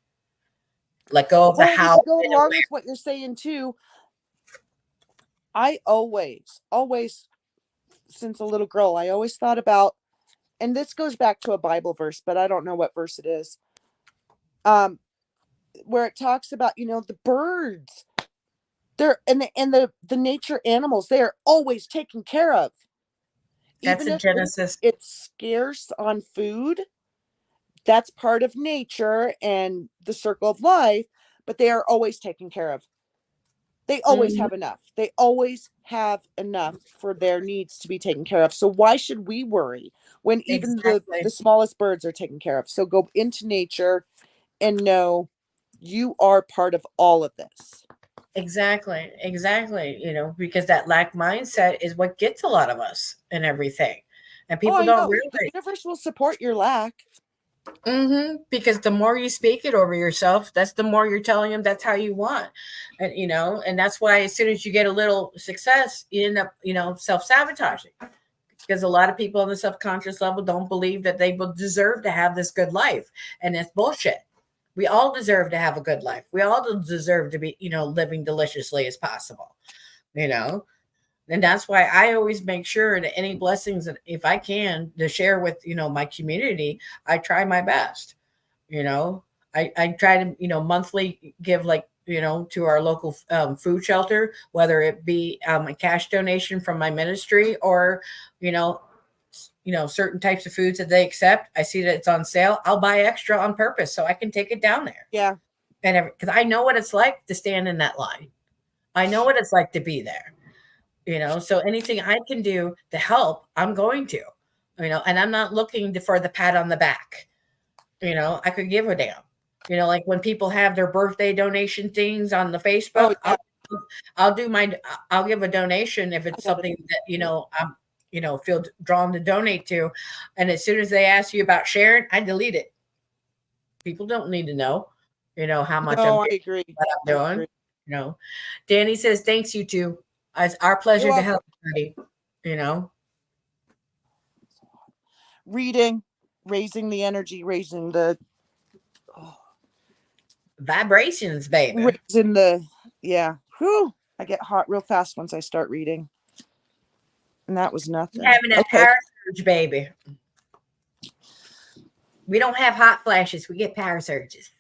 Let go of the how. To go along with what you're saying too, I always, since a little girl, I always thought about, and this goes back to a Bible verse, but I don't know what verse it is. Where it talks about, the birds, they're and the nature animals, they are always taken care of. That's Even in if Genesis. it's scarce on food, that's part of nature and the circle of life, but they are always taken care of. They always have enough. They always have enough for their needs to be taken care of. So why should we worry when even the smallest birds are taken care of? So go into nature and know you are part of all of this. Exactly. Because that lack mindset is what gets a lot of us and everything. And people don't realize the universe will support your lack. Because the more you speak it over yourself, that's the more you're telling them that's how you want. And and that's why as soon as you get a little success, you end up, self-sabotaging. Because a lot of people on the subconscious level don't believe that they will deserve to have this good life. And it's bullshit. We all deserve to have a good life. We all deserve to be, living deliciously as possible. And that's why I always make sure that any blessings that if I can to share with, my community, I try my best. You know, I try to, monthly give like, to our local food shelter, whether it be a cash donation from my ministry or, you know, certain types of foods that they accept. I see that it's on sale. I'll buy extra on purpose so I can take it down there. Yeah. And because I know what it's like to stand in that line. I know what it's like to be there. So anything I can do to help, I'm going to, and I'm not looking for the pat on the back. I could give a damn. Like when people have their birthday donation things on the Facebook, Oh, yeah. I'll give a donation if it's something that, I'm, feel drawn to donate to. And as soon as they ask you about sharing, I delete it. People don't need to know, how much No, I agree. what I'm doing. Danny says, thanks you two. It's our pleasure to help everybody, Reading, raising the energy, raising the vibrations, baby. Raising the, yeah. Whew. I get hot real fast once I start reading. And that was nothing. Having a power surge, baby. We don't have hot flashes. We get power surges.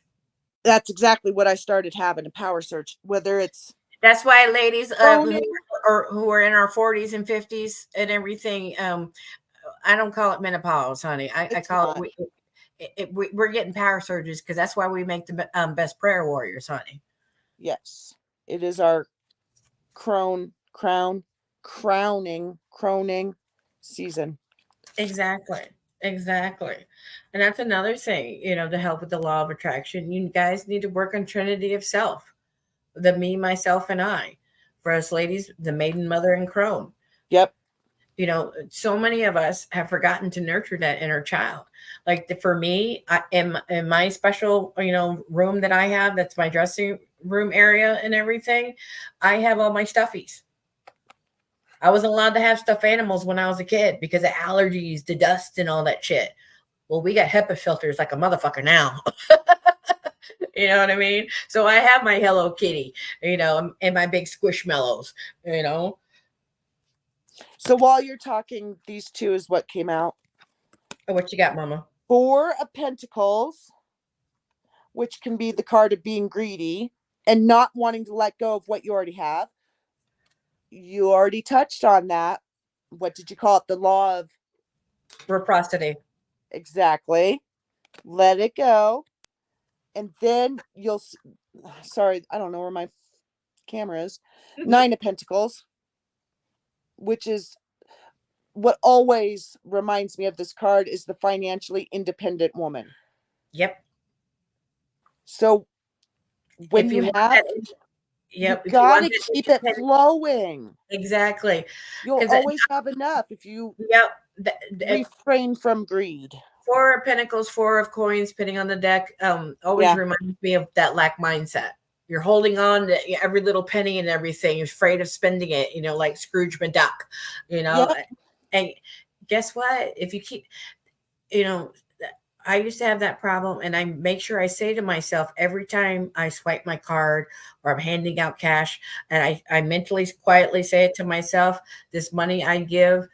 That's exactly what I started having, a power surge. Whether it's that's why ladies who are in our 40s and 50s and everything, I don't call it menopause, honey. I call it we're getting power surges because that's why we make the best prayer warriors, honey. Yes, it is our crowning season. Exactly. And that's another thing, to help with the law of attraction. You guys need to work on Trinity of Self, the me, myself, and I. For us ladies, the maiden, mother, and crone. Yep. So many of us have forgotten to nurture that inner child. Like for me, in my special, room that I have, that's my dressing room area and everything, I have all my stuffies. I wasn't allowed to have stuffed animals when I was a kid because of allergies to dust and all that shit. Well, we got HEPA filters like a motherfucker now. You know what I mean? So I have my Hello Kitty, and my big squishmallows, So while you're talking, these two is what came out. What you got, Mama? 4 of Pentacles, which can be the card of being greedy and not wanting to let go of what you already have. You already touched on that. What did you call it? The law of reciprocity. Exactly. Let it go. And then you'll, sorry, I don't know where my camera is. 9 of Pentacles, which is what always reminds me of this card, is the financially independent woman. Yep. So when you have, you gotta keep it flowing. Exactly. You'll always have enough if you refrain from greed. 4 of Pentacles, 4 of Coins, pinning on the deck, always reminds me of that lack mindset. You're holding on to every little penny and everything. You're afraid of spending it, like Scrooge McDuck, And guess what? If you keep, I used to have that problem, and I make sure I say to myself every time I swipe my card or I'm handing out cash, and I mentally quietly say it to myself, this money I give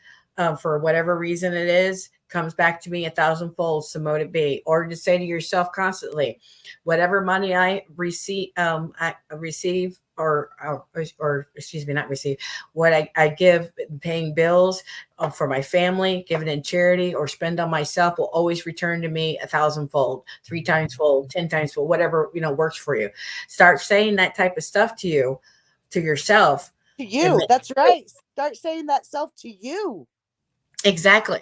for whatever reason it is comes back to me 1,000-fold, so mote it be. Or just say to yourself constantly, whatever money I receive, or excuse me, not receive, what I give paying bills for my family, give it in charity, or spend on myself will always return to me 1,000-fold, 3 times fold, 10 times fold, whatever, works for you. Start saying that type of stuff to yourself. To you. That's right. Start saying that self to you. Exactly.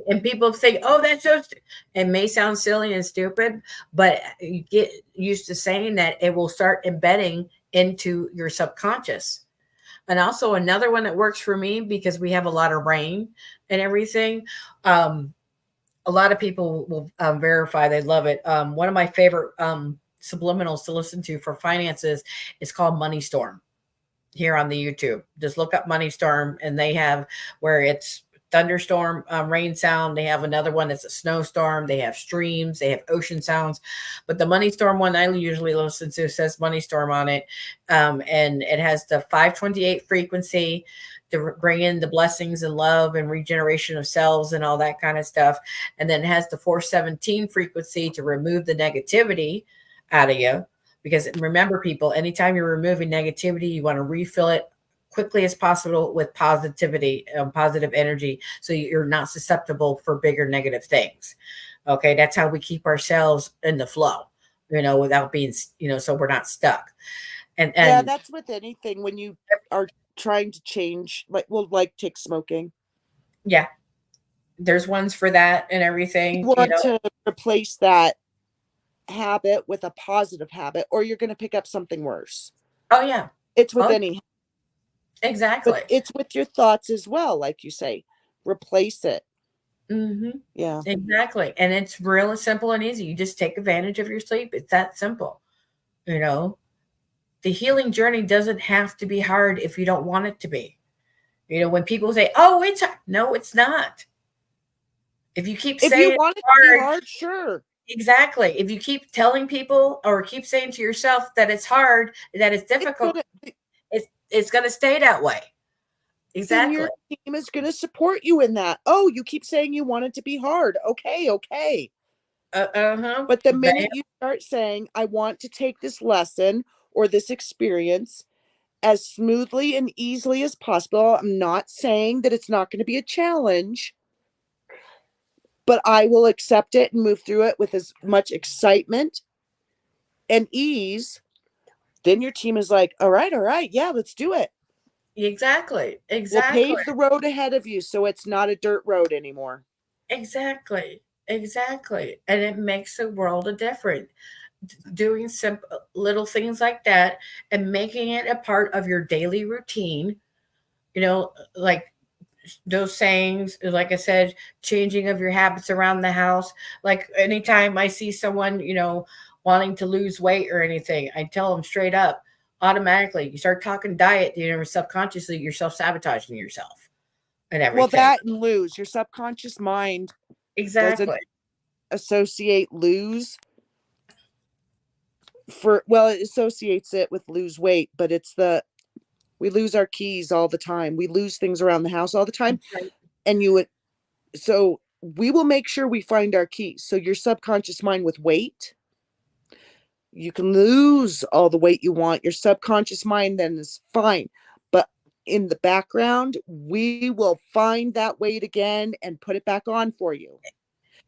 And people think, oh, that's so it may sound silly and stupid, but you get used to saying that, it will start embedding into your subconscious. And also another one that works for me, because we have a lot of rain and everything, a lot of people will verify they love it. One of my favorite subliminals to listen to for finances is called Money Storm here on the YouTube. Just look up Money Storm, and they have where it's thunderstorm, rain sound. They have another one that's a snowstorm. They have streams. They have ocean sounds. But the money storm one I usually listen to says money storm on it, and it has the 528 frequency to bring in the blessings and love and regeneration of cells and all that kind of stuff. And then it has the 417 frequency to remove the negativity out of you. Because remember, people, anytime you're removing negativity, you want to refill it quickly as possible with positivity, positive energy, so you're not susceptible for bigger negative things. Okay, that's how we keep ourselves in the flow, without being, so we're not stuck. And yeah, that's with anything when you are trying to change, like take smoking. Yeah, there's ones for that and everything. You want to replace that habit with a positive habit, or you're going to pick up something worse. Oh yeah, it's with any. Exactly. But it's with your thoughts as well, like you say. Replace it. Mm-hmm. Yeah. Exactly. And it's real simple and easy. You just take advantage of your sleep. It's that simple. The healing journey doesn't have to be hard if you don't want it to be. When people say, "Oh, it's hard," no, it's not. If you keep saying, if you want it to be hard, sure. Exactly. If you keep telling people or keep saying to yourself that it's hard, that it's difficult, it's going to stay that way. Exactly. Then your team is going to support you in that. Oh, you keep saying you want it to be hard. Okay. But the minute you start saying, I want to take this lesson or this experience as smoothly and easily as possible, I'm not saying that it's not going to be a challenge, but I will accept it and move through it with as much excitement and ease. Then your team is like, all right, yeah, let's do it. Exactly. We'll pave the road ahead of you so it's not a dirt road anymore. Exactly. And it makes a world of difference. Doing simple little things like that and making it a part of your daily routine, like those sayings, like I said, changing of your habits around the house. Like anytime I see someone, wanting to lose weight or anything, I tell them straight up, automatically, you start talking diet, subconsciously you're self-sabotaging yourself and everything. Well, that and lose. Your subconscious mind doesn't associate lose it associates it with lose weight, but it's we lose our keys all the time. We lose things around the house all the time. Right. And so we will make sure we find our keys. So your subconscious mind with weight, you can lose all the weight you want. Your subconscious mind then is fine. But in the background, we will find that weight again and put it back on for you.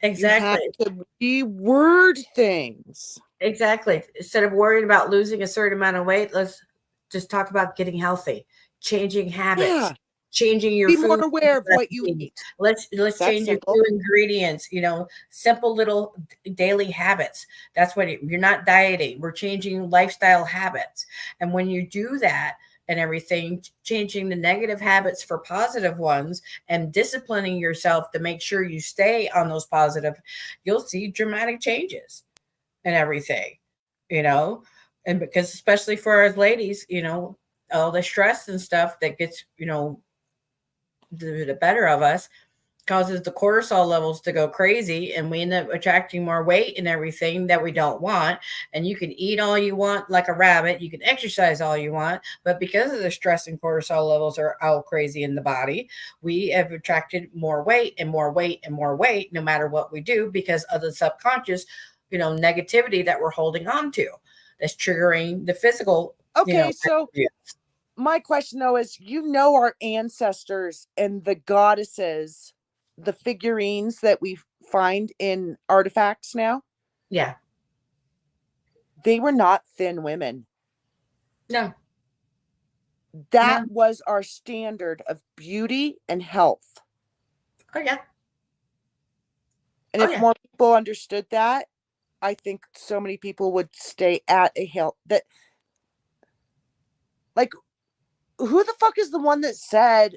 Exactly. You have to reword things. Exactly. Instead of worrying about losing a certain amount of weight, let's just talk about getting healthy, changing habits, changing your Be food. More aware of what you eat. Let's change your food ingredients, simple little daily habits. That's what you're not dieting. We're changing lifestyle habits. And when you do that and everything, changing the negative habits for positive ones and disciplining yourself to make sure you stay on those positive, you'll see dramatic changes and everything, and because especially for us ladies, all the stress and stuff that gets, the better of us causes the cortisol levels to go crazy, and we end up attracting more weight and everything that we don't want. And you can eat all you want like a rabbit, you can exercise all you want, but because of the stress and cortisol levels are all crazy in the body, we have attracted more weight and more weight and more weight no matter what we do, because of the subconscious negativity that we're holding on to that's triggering the physical. So my question though is, our ancestors and the goddesses, the figurines that we find in artifacts now. Yeah. They were not thin women. No. That was our standard of beauty and health. Oh yeah. And if more people understood that, I think so many people would stay at a health that, like, who the fuck is the one that said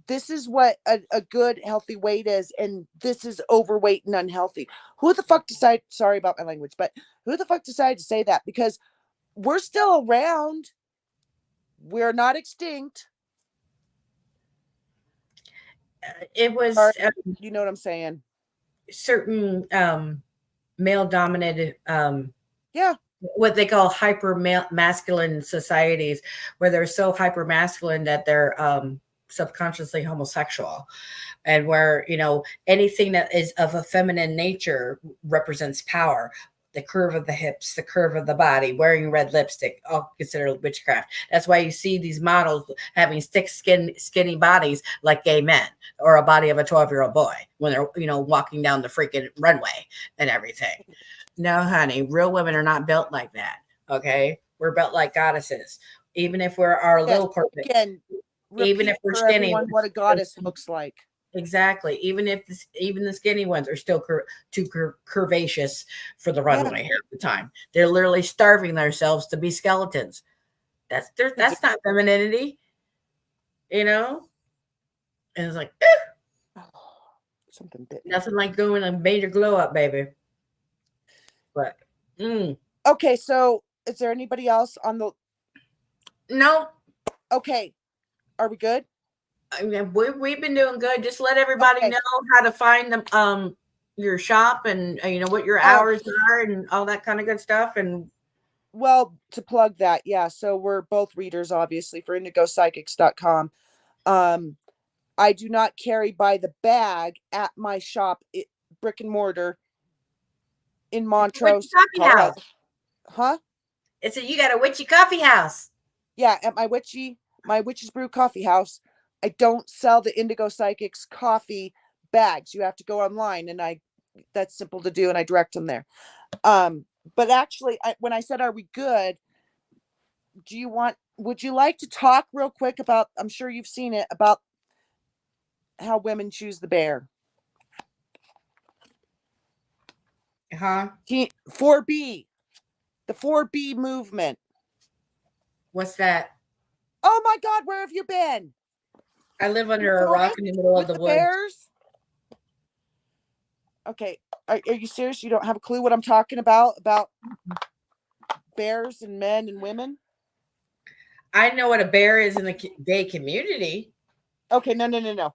this is what a good healthy weight is and this is overweight and unhealthy? Who the fuck decided, sorry about my language, but who the fuck decided to say that? Because we're still around. We're not extinct. It was Or, you know what I'm saying? certain male dominated Yeah. what they call hyper masculine societies, where they're so hyper masculine that they're subconsciously homosexual, and where anything that is of a feminine nature represents power. The curve of the hips, the curve of the body, wearing red lipstick, all considered witchcraft. That's why you see these models having skinny bodies like gay men, or a body of a 12-year-old boy when they're walking down the freaking runway and everything. No, honey, real women are not built like that. Okay, we're built like goddesses. Even if we're our Yes. little corporate, Again, even if repeat we're for skinny, everyone what a goddess looks like. exactly. Even if even the skinny ones are still too curvaceous for the runway half the time. They're literally starving themselves to be skeletons. That's not femininity, And it's like something bit. Nothing like doing a major glow up, baby. But okay, so is there anybody else on the? No. Okay, are we good? I mean, we've been doing good. Just let everybody know how to find them, your shop, and what your hours are, and all that kind of good stuff. And well, to plug that, yeah. So we're both readers, obviously, for IndigoPsychics.com. I do not carry by the bag at my shop, brick and mortar in Montrose, Colorado. Huh? It's you got a witchy coffee house. Yeah, at my Witch's Brew coffee house. I don't sell the Indigo Psychics coffee bags. You have to go online, and that's simple to do, and I direct them there. But actually, when I said, are we good? Would you like to talk real quick about, I'm sure you've seen it, about how women choose the bear? Huh? 4B, the 4B movement. What's that? Oh my God, where have you been? I live under a rock in the middle of the woods. Bears? Okay, are you serious? You don't have a clue what I'm talking about bears and men and women? I know what a bear is in the gay community. Okay, no.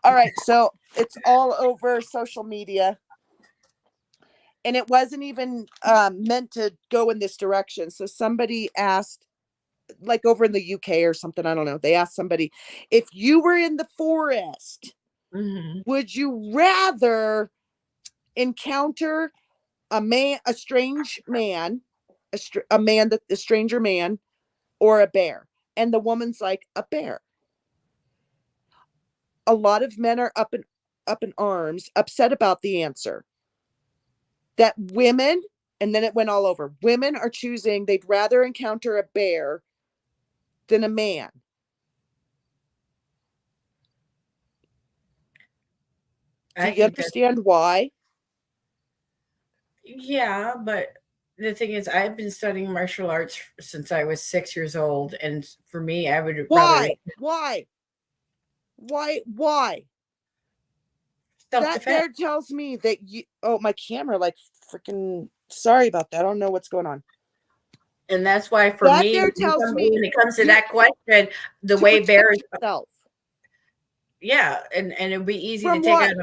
All right, so it's all over social media. And it wasn't even meant to go in this direction. So somebody asked, like over in the UK or something, I don't know. They asked somebody, if you were in the forest, would you rather encounter a stranger man, or a bear? And the woman's like, a bear. A lot of men are up in arms, upset about the answer. That women, and then it went all over. Women are choosing they'd rather encounter a bear than a man. Do you understand why? Yeah, but the thing is, I've been studying martial arts since I was 6 years old, and for me, I would rather. Why? That there tells me that you. Oh, my camera, like freaking. Sorry about that. I don't know what's going on. And that's why, for me, when it comes to that question, the way bears. Yeah, and it'd be easy to take out.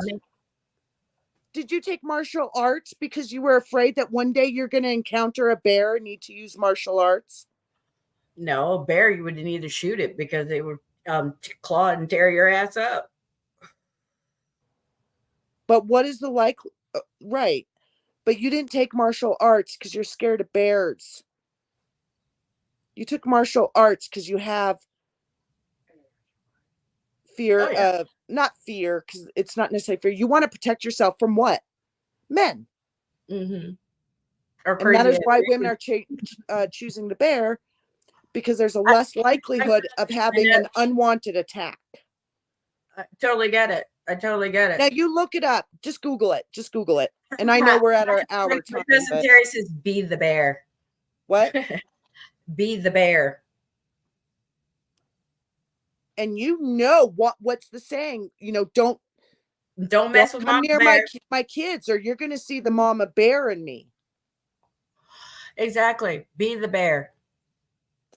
Did you take martial arts because you were afraid that one day you're going to encounter a bear and need to use martial arts? No, a bear, you would need to shoot it because they would claw and tear your ass up. But what is the right? But you didn't take martial arts because you're scared of bears. You took martial arts because you have fear of, not fear, because it's not necessarily fear. You want to protect yourself from what? Men. And that is why women are choosing the bear, because there's a less likelihood of having an unwanted attack. I totally get it. Now you look it up. Just Google it. And I know we're at our hour time. Cousin Terry says, "Be the bear." What? Be the bear. And what's the saying? Don't mess with come near bear. my kids, or you're going to see the mama bear in me. Exactly. Be the bear.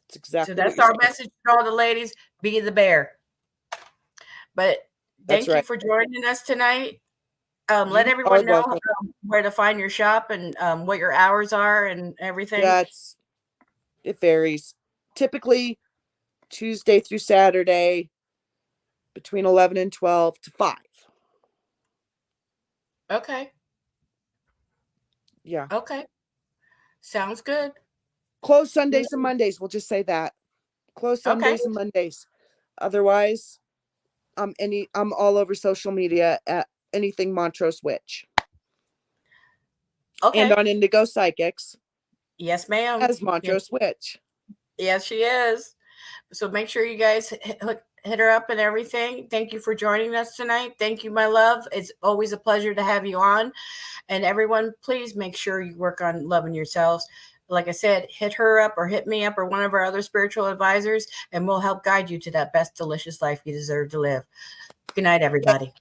That's exactly. So that's our message to all the ladies. Be the bear. But Thank you right. for joining us tonight. Let You are everyone know welcome. where to find your shop and what your hours are and everything. Yeah, it varies. Typically Tuesday through Saturday between 11 and 12 to 5. Okay. Yeah. Okay. Sounds good. Closed Sundays and Mondays. We'll just say that. Closed Sundays Okay. and Mondays. Otherwise, I'm all over social media at anything Montrose Witch. Okay. And on Indigo Psychics Yes, ma'am. as Montrose Witch. Yes, she is. So make sure you guys hit her up and everything. Thank you for joining us tonight. Thank you, my love. It's always a pleasure to have you on. And everyone, please make sure you work on loving yourselves. Like I said, hit her up or hit me up or one of our other spiritual advisors, and we'll help guide you to that best delicious life you deserve to live. Good night, everybody.